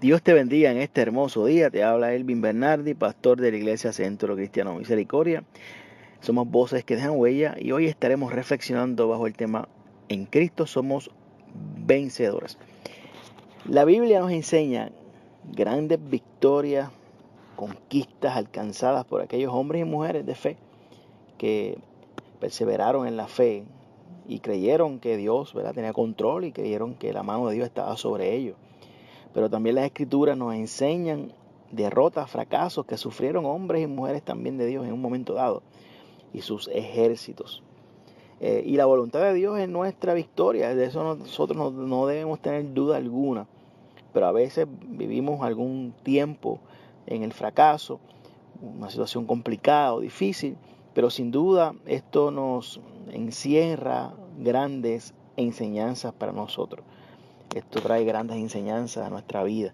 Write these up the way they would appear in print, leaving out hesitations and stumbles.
Dios te bendiga en este hermoso día. Te habla Elvin Bernardi, pastor de la Iglesia Centro Cristiano Misericordia. Somos voces que dejan huella y hoy estaremos reflexionando bajo el tema En Cristo somos vencedores. La Biblia nos enseña grandes victorias, conquistas alcanzadas por aquellos hombres y mujeres de fe que perseveraron en la fe y creyeron que Dios, tenía control y creyeron que la mano de Dios estaba sobre ellos. Pero también las Escrituras nos enseñan derrotas, fracasos que sufrieron hombres y mujeres también de Dios en un momento dado y sus ejércitos. Y la voluntad de Dios es nuestra victoria, de eso nosotros no debemos tener duda alguna. Pero a veces vivimos algún tiempo en el fracaso, una situación complicada o difícil, pero sin duda esto nos encierra grandes enseñanzas para nosotros. Esto trae grandes enseñanzas a nuestra vida,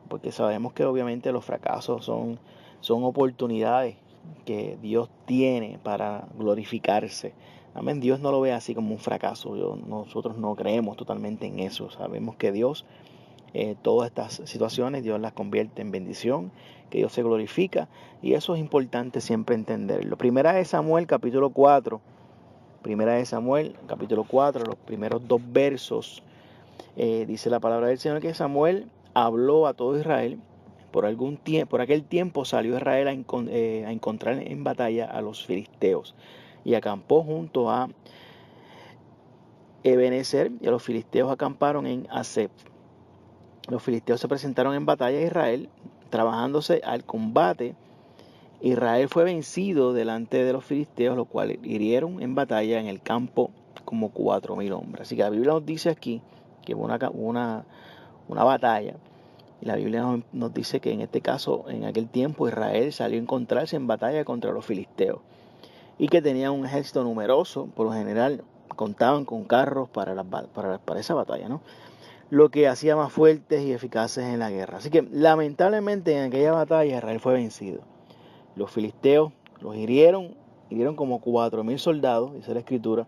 porque sabemos que obviamente los fracasos son oportunidades que Dios tiene para glorificarse. Amén. Dios no lo ve así como un fracaso. Nosotros no creemos totalmente en eso. Sabemos que Dios, todas estas situaciones, Dios las convierte en bendición, que Dios se glorifica, y eso es importante siempre entenderlo. Primera de Samuel, capítulo 4. Primera de Samuel, capítulo 4, los primeros 2 versos. Dice la palabra del Señor que Samuel habló a todo Israel. Por aquel tiempo salió Israel a encontrar en batalla a los filisteos y acampó junto a Ebenezer, y los filisteos acamparon en Asep. Los filisteos se presentaron en batalla a Israel, trabajándose al combate. Israel fue vencido delante de los filisteos, los cuales hirieron en batalla en el campo como 4,000 hombres. Así que la Biblia nos dice aquí que hubo una batalla. Y la Biblia nos dice que en este caso, en aquel tiempo, Israel salió a encontrarse en batalla contra los filisteos. Y que tenían un ejército numeroso, por lo general contaban con carros para esa batalla, ¿no? Lo que hacía más fuertes y eficaces en la guerra. Así que lamentablemente en aquella batalla Israel fue vencido. Los filisteos los hirieron como 4,000 soldados, dice la escritura,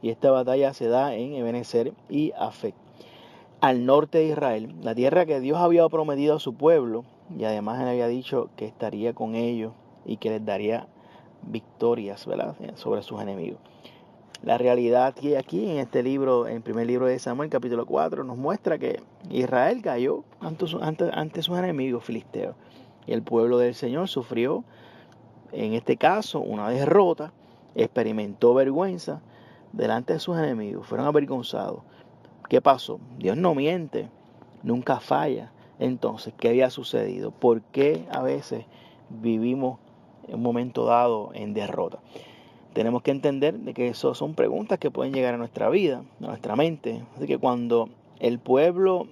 y esta batalla se da en Ebenezer y Afec, al norte de Israel, la tierra que Dios había prometido a su pueblo, y además él había dicho que estaría con ellos y que les daría victorias, sobre sus enemigos. La realidad que aquí en este libro, en el primer libro de Samuel, capítulo 4, nos muestra que Israel cayó ante sus enemigos filisteos, y el pueblo del Señor sufrió, en este caso, una derrota, experimentó vergüenza delante de sus enemigos, fueron avergonzados. ¿Qué pasó? Dios no miente, nunca falla. Entonces, ¿qué había sucedido? ¿Por qué a veces vivimos en un momento dado en derrota? Tenemos que entender de que eso son preguntas que pueden llegar a nuestra vida, a nuestra mente. Así que cuando el pueblo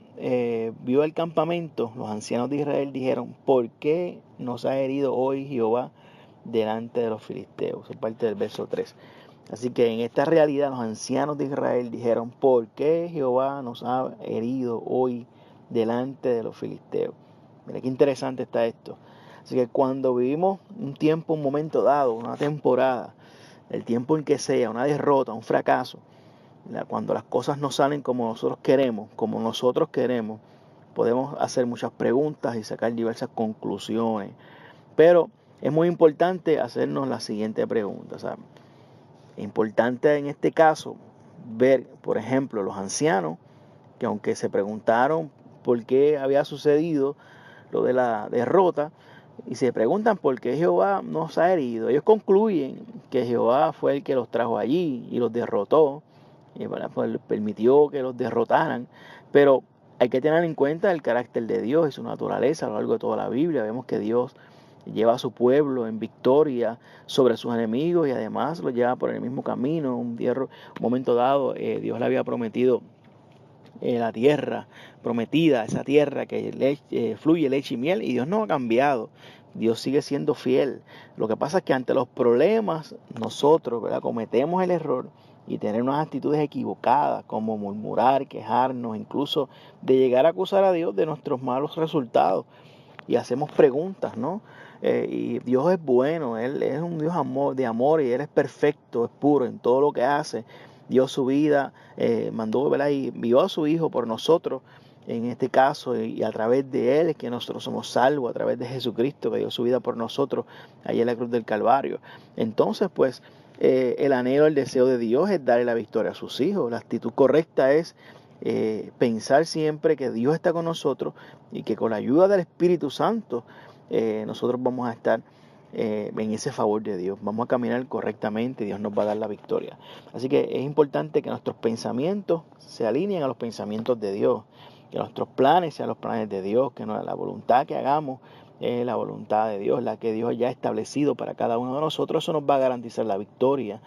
vio el campamento, los ancianos de Israel dijeron: ¿por qué nos ha herido hoy Jehová delante de los filisteos? Es parte del verso 3. Así que en esta realidad los ancianos de Israel dijeron: ¿por qué Jehová nos ha herido hoy delante de los filisteos? Mira qué interesante está esto. Así que cuando vivimos un tiempo, un momento dado, una temporada, el tiempo en que sea, una derrota, un fracaso, cuando las cosas no salen como nosotros queremos, podemos hacer muchas preguntas y sacar diversas conclusiones. Pero es muy importante hacernos la siguiente pregunta, ¿sabes? Es importante en este caso ver, por ejemplo, los ancianos, que aunque se preguntaron por qué había sucedido lo de la derrota, y se preguntan por qué Jehová nos ha herido, ellos concluyen que Jehová fue el que los trajo allí y los derrotó, y pues permitió que los derrotaran. Pero hay que tener en cuenta el carácter de Dios y su naturaleza a lo largo de toda la Biblia. Vemos que Dios lleva a su pueblo en victoria sobre sus enemigos y además lo lleva por el mismo camino. Un momento dado, Dios le había prometido la tierra prometida, esa tierra que fluye leche y miel, y Dios no ha cambiado. Dios sigue siendo fiel. Lo que pasa es que ante los problemas nosotros, cometemos el error y tener unas actitudes equivocadas, como murmurar, quejarnos, incluso de llegar a acusar a Dios de nuestros malos resultados. Y hacemos preguntas, ¿no? Y Dios es bueno, Él es un Dios de amor, y Él es perfecto, es puro en todo lo que hace. Dio su vida, mandó, ¿verdad? Y envió a su Hijo por nosotros, en este caso, y a través de Él es que nosotros somos salvos, a través de Jesucristo que dio su vida por nosotros allá en la cruz del Calvario. Entonces, pues, el anhelo, el deseo de Dios es darle la victoria a sus hijos. La actitud correcta es pensar siempre que Dios está con nosotros y que con la ayuda del Espíritu Santo nosotros vamos a estar en ese favor de Dios. Vamos a caminar correctamente y Dios nos va a dar la victoria. Así que es importante que nuestros pensamientos se alineen a los pensamientos de Dios, que nuestros planes sean los planes de Dios, que la voluntad que hagamos es la voluntad de Dios, la que Dios ya ha establecido para cada uno de nosotros. Eso nos va a garantizar la victoria.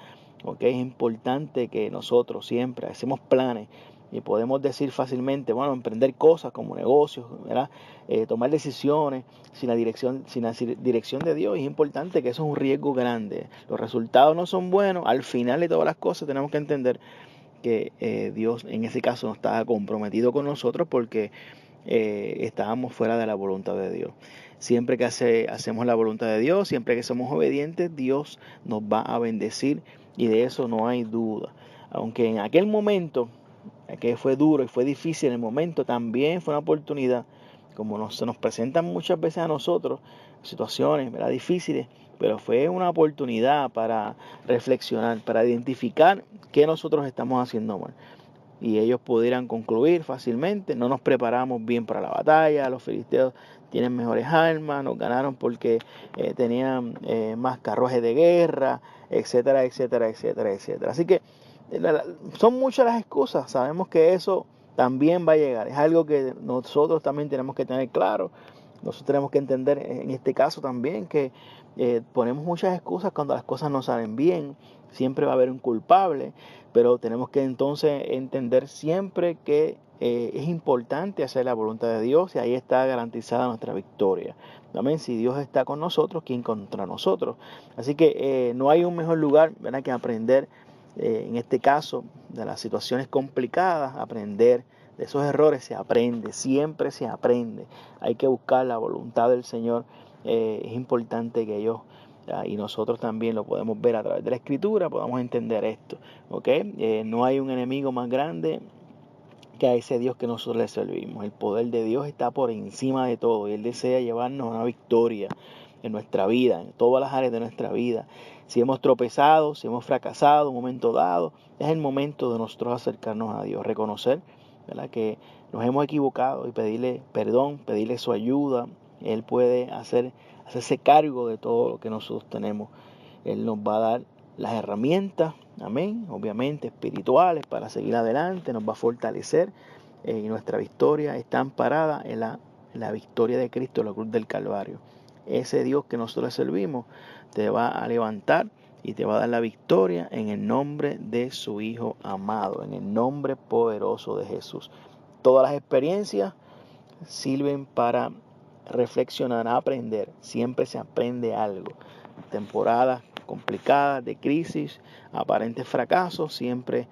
¿Okay? Es importante que nosotros siempre hacemos planes y podemos decir fácilmente, bueno, emprender cosas como negocios, ¿verdad? Tomar decisiones sin la dirección de Dios. Es importante que eso es un riesgo grande. Los resultados no son buenos. Al final de todas las cosas tenemos que entender que Dios en ese caso no estaba comprometido con nosotros porque estábamos fuera de la voluntad de Dios. Siempre que hacemos la voluntad de Dios, siempre que somos obedientes, Dios nos va a bendecir y de eso no hay duda. Aunque en aquel momento, que fue duro y fue difícil en el momento, también fue una oportunidad, como se nos presentan muchas veces a nosotros, situaciones, ¿verdad?, difíciles, pero fue una oportunidad para reflexionar, para identificar qué nosotros estamos haciendo mal. Y ellos pudieran concluir fácilmente, no nos preparamos bien para la batalla, los filisteos tienen mejores armas, nos ganaron porque tenían más carruajes de guerra, etcétera, etcétera, etcétera, etcétera. Así que son muchas las excusas, sabemos que eso también va a llegar, es algo que nosotros también tenemos que tener claro. Nosotros tenemos que entender en este caso también que ponemos muchas excusas cuando las cosas no salen bien, siempre va a haber un culpable, pero tenemos que entonces entender siempre que es importante hacer la voluntad de Dios y ahí está garantizada nuestra victoria. Amén. Si Dios está con nosotros, ¿quién contra nosotros? Así que no hay un mejor lugar, ¿verdad?, que aprender en este caso de las situaciones complicadas, aprender de esos errores. Se aprende, siempre se aprende. Hay que buscar la voluntad del Señor. Es importante que ellos y nosotros también lo podemos ver a través de la Escritura, podamos entender esto. ¿Okay? No hay un enemigo más grande que a ese Dios que nosotros le servimos. El poder de Dios está por encima de todo y Él desea llevarnos a una victoria en nuestra vida, en todas las áreas de nuestra vida. Si hemos tropezado, si hemos fracasado en un momento dado, es el momento de nosotros acercarnos a Dios, reconocer, ¿verdad?, que nos hemos equivocado y pedirle perdón, pedirle su ayuda. Él puede hacerse cargo de todo lo que nosotros tenemos. Él nos va a dar las herramientas, amén, obviamente espirituales, para seguir adelante, nos va a fortalecer y nuestra victoria está amparada en la victoria de Cristo en la cruz del Calvario. Ese Dios que nosotros servimos te va a levantar y te va a dar la victoria en el nombre de su Hijo amado, en el nombre poderoso de Jesús. Todas las experiencias sirven para reflexionar, aprender. Siempre se aprende algo. Temporadas complicadas, de crisis, aparentes fracasos, siempre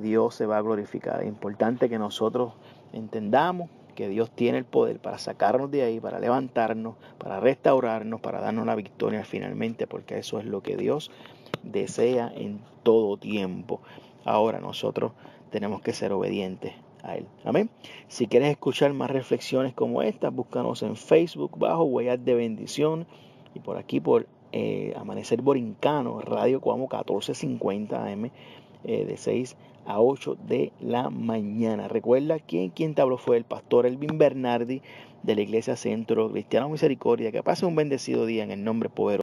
Dios se va a glorificar. Es importante que nosotros entendamos que Dios tiene el poder para sacarnos de ahí, para levantarnos, para restaurarnos, para darnos la victoria finalmente, porque eso es lo que Dios desea en todo tiempo. Ahora nosotros tenemos que ser obedientes a Él. Amén. Si quieres escuchar más reflexiones como estas, búscanos en Facebook bajo Huellas de Bendición y por aquí por Amanecer Borincano, Radio Cuamo 1450 AM, de 6 a 8 de la mañana. Recuerda que quien te habló fue el pastor Elvin Bernardi de la Iglesia Centro Cristiano Misericordia. Que pase un bendecido día en el nombre poderoso